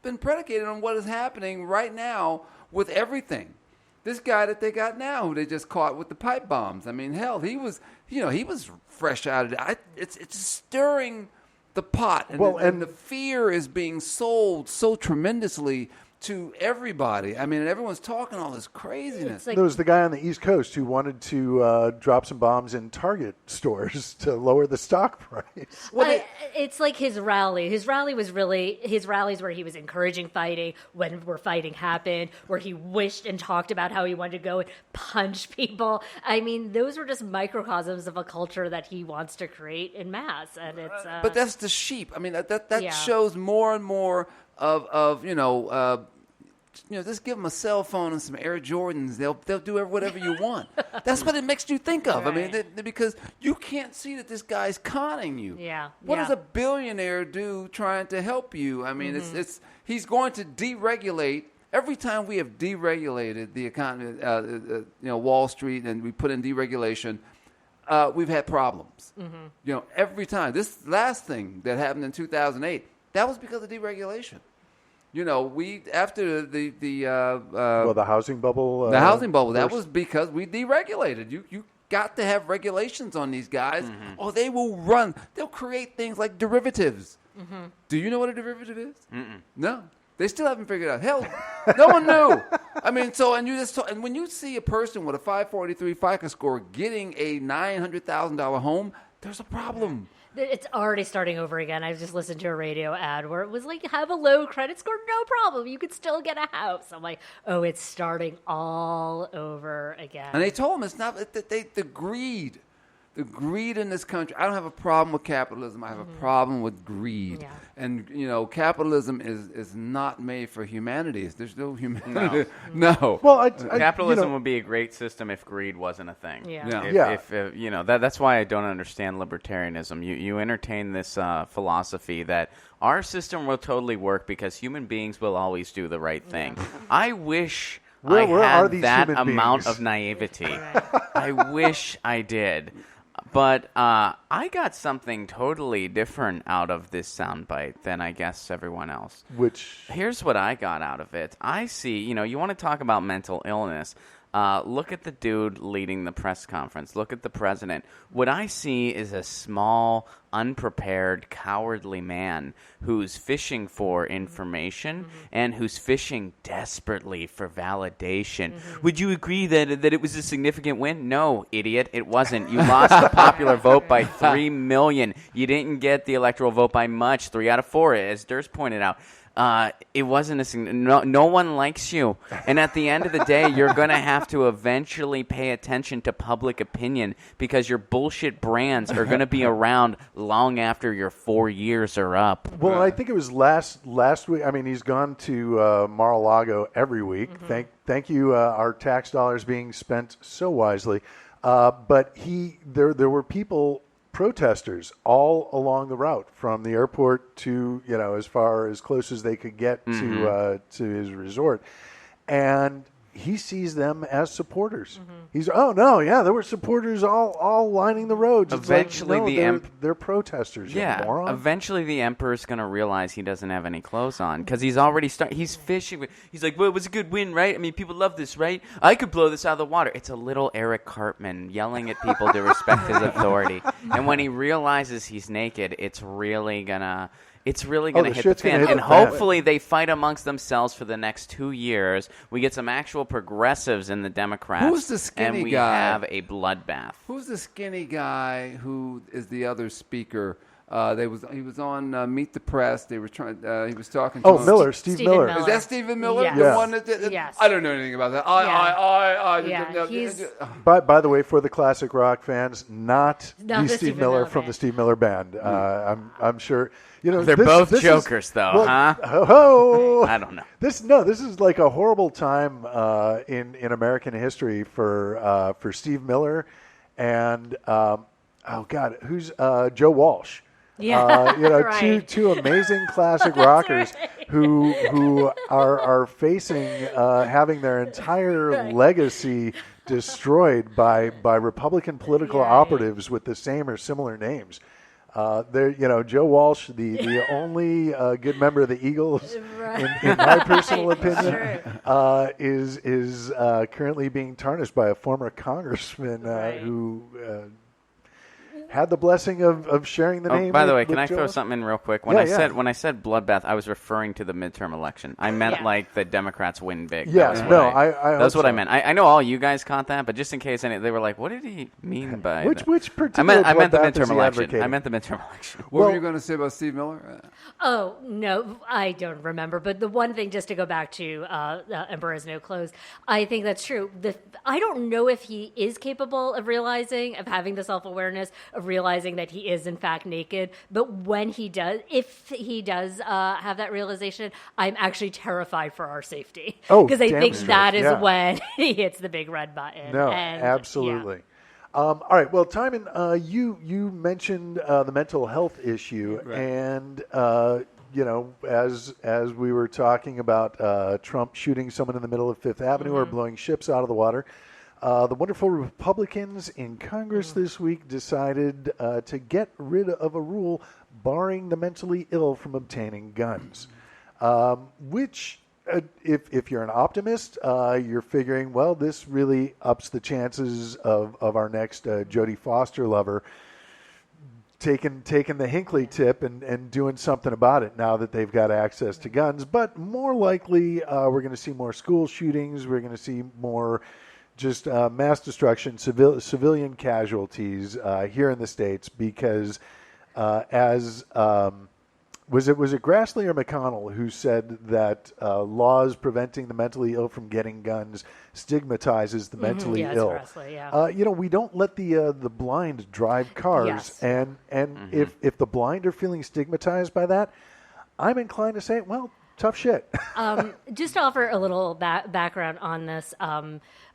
been predicated on what is happening right now with everything. This guy that they got now, who they just caught with the pipe bombs. I mean, hell, he was fresh out of it. It's stirring the pot, and the fear is being sold so tremendously to everybody. I mean, everyone's talking all this craziness. There was the guy on the East Coast who wanted to drop some bombs in Target stores to lower the stock price. It's like his rally. His rallies where he was encouraging fighting when fighting happened, where he wished and talked about how he wanted to go and punch people. I mean, those were just microcosms of a culture that he wants to create in mass, and it's. But that's the sheep. I mean, that shows more and more of just give them a cell phone and some Air Jordans. They'll do whatever you want. That's what it makes you think of. Right. I mean, because you can't see that this guy's conning you. Yeah. What does a billionaire do trying to help you? I mean, he's going to deregulate. Every time we have deregulated the economy, Wall Street, and we put in deregulation, we've had problems. Mm-hmm. Every time. This last thing that happened in 2008, that was because of deregulation. After the housing bubble. The housing bubble. That was because we deregulated. You got to have regulations on these guys, or they will run. They'll create things like derivatives. Mm-hmm. Do you know what a derivative is? Mm-mm. No, they still haven't figured out. Hell, no one knew. I mean, and when you see a person with a 543 FICO score getting a $900,000 home, there's a problem. It's already starting over again. I just listened to a radio ad where it was like, have a low credit score, no problem. You could still get a house. I'm like, oh, it's starting all over again. And they told them it's not the greed. The greed in this country. I don't have a problem with capitalism. I have a problem with greed. Yeah. And, capitalism is not made for humanity. There's no humanity. No. Well, capitalism would be a great system if greed wasn't a thing. Yeah. If that's why I don't understand libertarianism. You entertain this philosophy that our system will totally work because human beings will always do the right thing. I wish I had that amount of naivety. I wish I did. But I got something totally different out of this soundbite than I guess everyone else. Here's what I got out of it. I see, you want to talk about mental illness. Look at the dude leading the press conference. Look at the president. What I see is a small, unprepared, cowardly man who's fishing for information and who's fishing desperately for validation. Would you agree that it was a significant win? No, idiot, it wasn't. You lost the popular vote by 3 million. You didn't get the electoral vote by much, 3 out of 4, as Durst pointed out. It wasn't no one likes you. And at the end of the day, you're going to have to eventually pay attention to public opinion because your bullshit brands are going to be around long after your 4 years are up. Well, I think it was last week. I mean, he's gone to Mar-a-Lago every week. Thank you. Our tax dollars being spent so wisely. But there were people, protesters all along the route from the airport to as close as they could get to his resort, and he sees them as supporters. There were supporters all lining the roads. Eventually, they're protesters. Yeah, moron. Eventually the emperor's going to realize he doesn't have any clothes on because he's already he's fishing. He's like, well, it was a good win, right? I mean, people love this, right? I could blow this out of the water. It's a little Eric Cartman yelling at people to respect his authority. And when he realizes he's naked, it's really going to hit the fan. And hopefully they fight amongst themselves for the next 2 years. We get some actual progressives in the Democrats. Who's the skinny guy? And we have a bloodbath. Who's the skinny guy who is the other speaker? He was on Meet the Press. They were trying. He was talking to Miller, Steve Miller. Is that Stephen Miller? Yes. The one that yes. I don't know anything about that. By the way, for the classic rock fans, not the Steve Miller from the Steve Miller Band. I'm sure. They're both jokers, though, huh? I don't know. This is like a horrible time in American history for Steve Miller and who's Joe Walsh? Yeah, right. two amazing classic rockers who are facing having their entire legacy destroyed by Republican political operatives with the same or similar names. Joe Walsh, the only good member of the Eagles, in my personal opinion, is currently being tarnished by a former congressman who had the blessing of sharing the name. By the way, with can I Joe? throw something in real quick? When I said bloodbath, I was referring to the midterm election. I meant like the Democrats win big. Yes, that's what I meant. I know all you guys caught that, but just in case they were like, "What did he mean by which particular?" I meant the midterm election. Advocating? I meant the midterm election. What were you going to say about Steve Miller? Oh, no, I don't remember. But the one thing, just to go back to Emperor Has No Clothes, I think that's true. I don't know if he is capable of having the self-awareness, of realizing that he is, in fact, naked. But when he does, if he does have that realization, I'm actually terrified for our safety. Because I think that is when he hits the big red button. No, absolutely. Yeah. All right. Well, Tymon, you mentioned the mental health issue, and as we were talking about Trump shooting someone in the middle of Fifth Avenue or blowing ships out of the water, the wonderful Republicans in Congress this week decided to get rid of a rule barring the mentally ill from obtaining guns, which. If you're an optimist, you're figuring, well, this really ups the chances of our next Jodie Foster lover taking the Hinckley tip and doing something about it now that they've got access to guns. But more likely, we're going to see more school shootings. We're going to see more just mass destruction, civilian casualties here in the States because Was it Grassley or McConnell who said that laws preventing the mentally ill from getting guns stigmatizes the mentally ill? Grassley, yeah. We don't let the blind drive cars, and if the blind are feeling stigmatized by that, I'm inclined to say, well, tough shit. Just to offer a little background on this.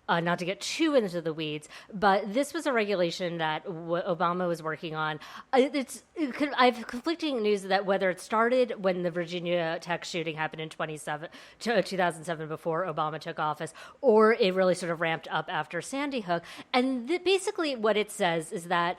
Not to get too into the weeds, but this was a regulation that Obama was working on. I have conflicting news that whether it started when the Virginia Tech shooting happened in 2007 before Obama took office, or it really sort of ramped up after Sandy Hook. And basically what it says is that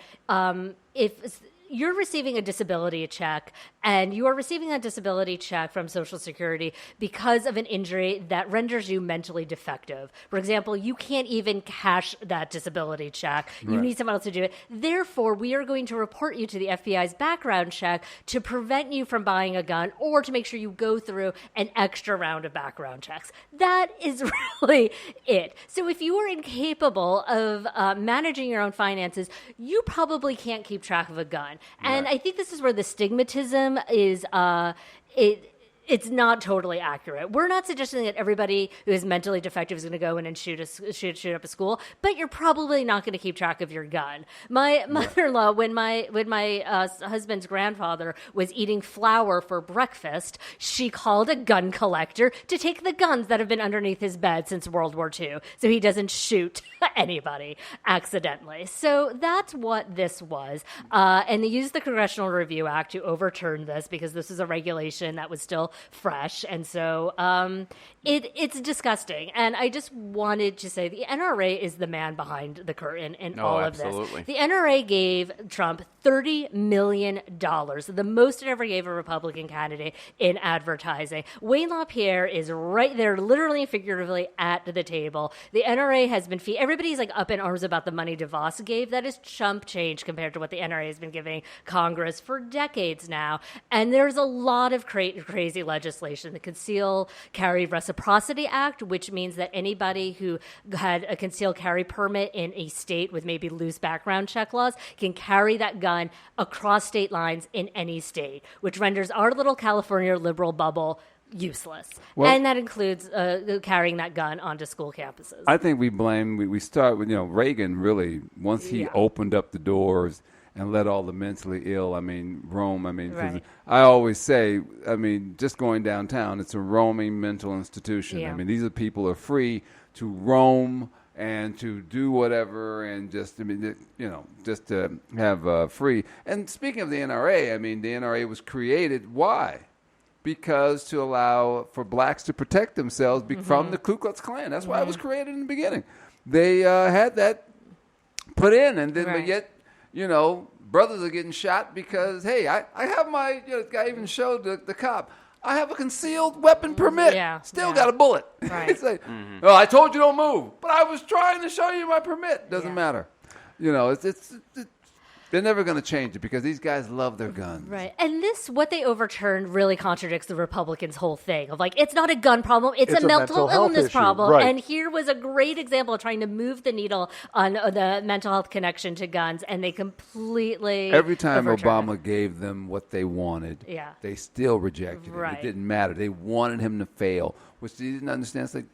if you're receiving a disability check, and you are receiving a disability check from Social Security because of an injury that renders you mentally defective. For example, you can't even cash that disability check. You need someone else to do it. Therefore, we are going to report you to the FBI's background check to prevent you from buying a gun or to make sure you go through an extra round of background checks. That is really it. So if you are incapable of managing your own finances, you probably can't keep track of a gun. And I think this is where the stigmatism is it's not totally accurate. We're not suggesting that everybody who is mentally defective is going to go in and shoot up a school, but you're probably not going to keep track of your gun. My mother-in-law, when my husband's grandfather was eating flour for breakfast, she called a gun collector to take the guns that have been underneath his bed since World War II, so he doesn't shoot anybody accidentally. So that's what this was, and they used the Congressional Review Act to overturn this because this is a regulation that was still fresh, and so it's disgusting. And I just wanted to say the NRA is the man behind the curtain in all of this. The NRA gave Trump $30 million, the most it ever gave a Republican candidate in advertising. Wayne LaPierre is right there, literally and figuratively, at the table. The NRA has been everybody's like up in arms about the money DeVos gave. That is chump change compared to what the NRA has been giving Congress for decades now. And there's a lot of crazy legislation. The Conceal Carry Reciprocity Act, which means that anybody who had a concealed carry permit in a state with maybe loose background check laws can carry that gun across state lines in any state, which renders our little California liberal bubble useless. And that includes carrying that gun onto school campuses. I think we start with, Reagan really, once he opened up the doors and let all the mentally ill, roam. Right. I always say, just going downtown, it's a roaming mental institution. Yeah. These are people who are free to roam and to do whatever and just to have free. And speaking of the NRA, the NRA was created. Why? Because to allow for blacks to protect themselves from the Ku Klux Klan. That's why it was created in the beginning. They had that put in, and then but yet, brothers are getting shot because, hey, I have my, the guy even showed the cop, I have a concealed weapon permit. Yeah. Still got a bullet. Right. It's like, oh, I told you don't move, but I was trying to show you my permit. Doesn't matter. They're never going to change it because these guys love their guns. Right. And what they overturned really contradicts the Republicans' whole thing of it's not a gun problem, it's a mental illness problem. Right. And here was a great example of trying to move the needle on the mental health connection to guns, and they completely Every time overturned Obama gave them what they wanted, they still rejected it. Right. It didn't matter. They wanted him to fail, which they didn't understand. It's like,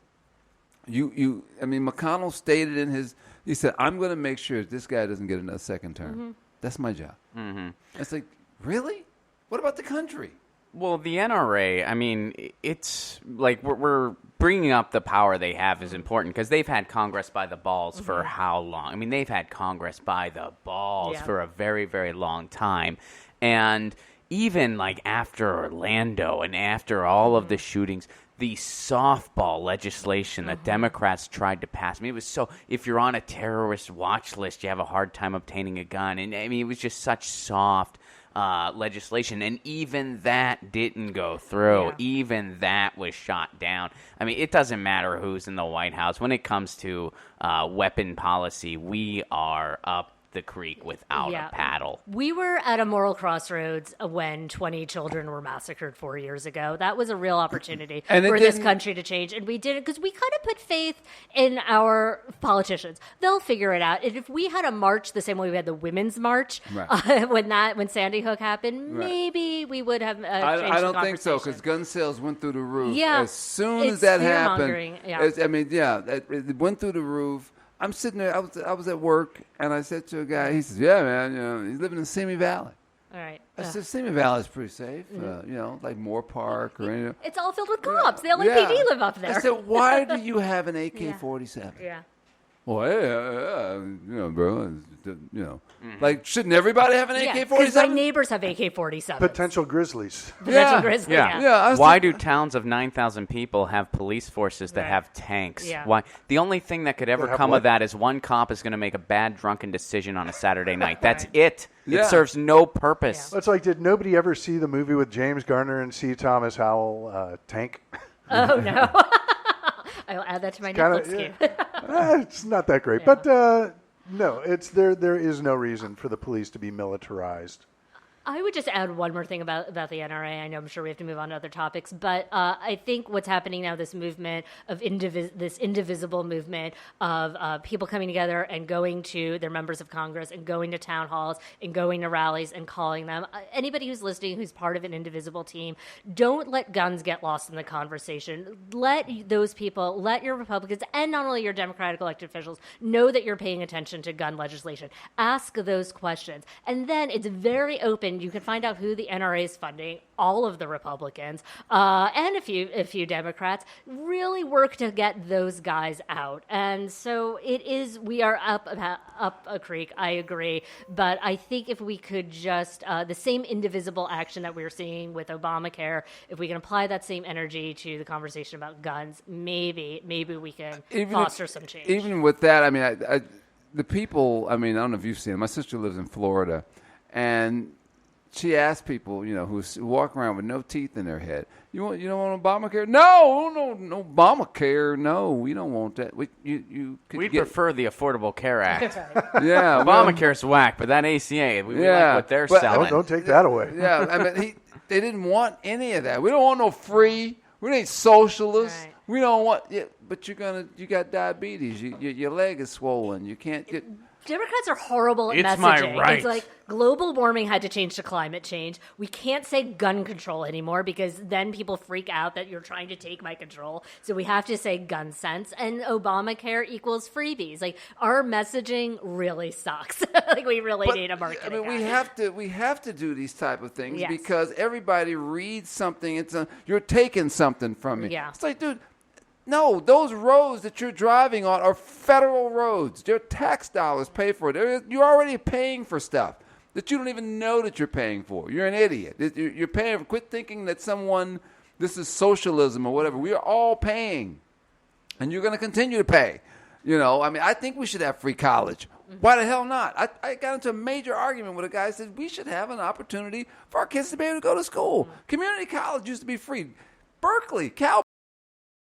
McConnell stated he said, I'm going to make sure this guy doesn't get another second term. Mm-hmm. That's my job. Mm-hmm. It's like, really? What about the country? Well, the NRA, it's like we're bringing up the power they have is important because they've had Congress by the balls for how long? They've had Congress by the balls for a very, very long time. And even after Orlando and after all of the shootings, the softball legislation that Democrats tried to pass. It was so, if you're on a terrorist watch list, you have a hard time obtaining a gun. And it was just such soft legislation. And even that didn't go through. Yeah. Even that was shot down. It doesn't matter who's in the White House. When it comes to weapon policy, we are up the creek without a paddle. We were at a moral crossroads when 20 children were massacred 4 years ago. That was a real opportunity for this country to change, and we did it because we kind of put faith in our politicians. They'll figure it out. And if we had a march the same way we had the Women's March when Sandy Hook happened, maybe we would have changed I don't the think so, because gun sales went through the roof. Yeah, as soon as that happened, it went through the roof. I'm sitting there. I was at work, and I said to a guy. He says, "Yeah, man, he's living in Simi Valley." All right. I said, "Simi Valley is pretty safe. Like Moore Park or anything." It's all filled with cops. The LAPD live up there. I said, "Why do you have an AK-47?" Yeah. Well, hey, bro, shouldn't everybody have an AK-47? Because my neighbors have AK-47s. Potential grizzlies. Grizzlies. Yeah. Why do towns of 9,000 people have police forces that have tanks? Yeah. Why? The only thing that could ever come of that is one cop is going to make a bad drunken decision on a Saturday night. That's it. It serves no purpose. Yeah. It's like, did nobody ever see the movie with James Garner and C. Thomas Howell, Tank? Oh, no. I'll add that to my Netflix queue. It's not that great, but no, there is no reason for the police to be militarized. I would just add one more thing about the NRA. I know I'm sure we have to move on to other topics, but I think what's happening now, this movement of this indivisible movement of people coming together and going to their members of Congress and going to town halls and going to rallies and calling them. Anybody who's listening who's part of an indivisible team, don't let guns get lost in the conversation. Let those people, let your Republicans and not only your Democratic elected officials know that you're paying attention to gun legislation. Ask those questions. And then it's very open. You can find out who the NRA is funding, all of the Republicans, and a few Democrats. Really work to get those guys out. And so we are up a creek, I agree. But I think if we could just, the same indivisible action that we're seeing with Obamacare, if we can apply that same energy to the conversation about guns, maybe we can foster some change. Even with that, the people, I don't know if you've seen it. My sister lives in Florida, and she asked people, who walk around with no teeth in their head, you don't want Obamacare? No, Obamacare. No, we don't want that. We'd prefer the Affordable Care Act. Yeah, Obamacare's whack, but that ACA, we like what they're selling. Don't take that away. Yeah, they didn't want any of that. We don't want no free. We ain't socialists. Right. We don't want. Yeah, but you got diabetes. Your leg is swollen. You can't get. Democrats are horrible at it's messaging. My right. It's like global warming had to change to climate change. We can't say gun control anymore because then people freak out that you're trying to take my control. So we have to say gun sense. And Obamacare equals freebies. Like, our messaging really sucks. We really need a marketing. We have to do these type of things because everybody reads something. You're taking something from me. Yeah. It's like, dude. No, those roads that you're driving on are federal roads. Your tax dollars pay for it. You're already paying for stuff that you don't even know that you're paying for. You're an idiot. You're paying for. Quit thinking that this is socialism or whatever. We are all paying, and you're going to continue to pay. I think we should have free college. Why the hell not? I got into a major argument with a guy who said we should have an opportunity for our kids to be able to go to school. Community college used to be free. Berkeley, Cal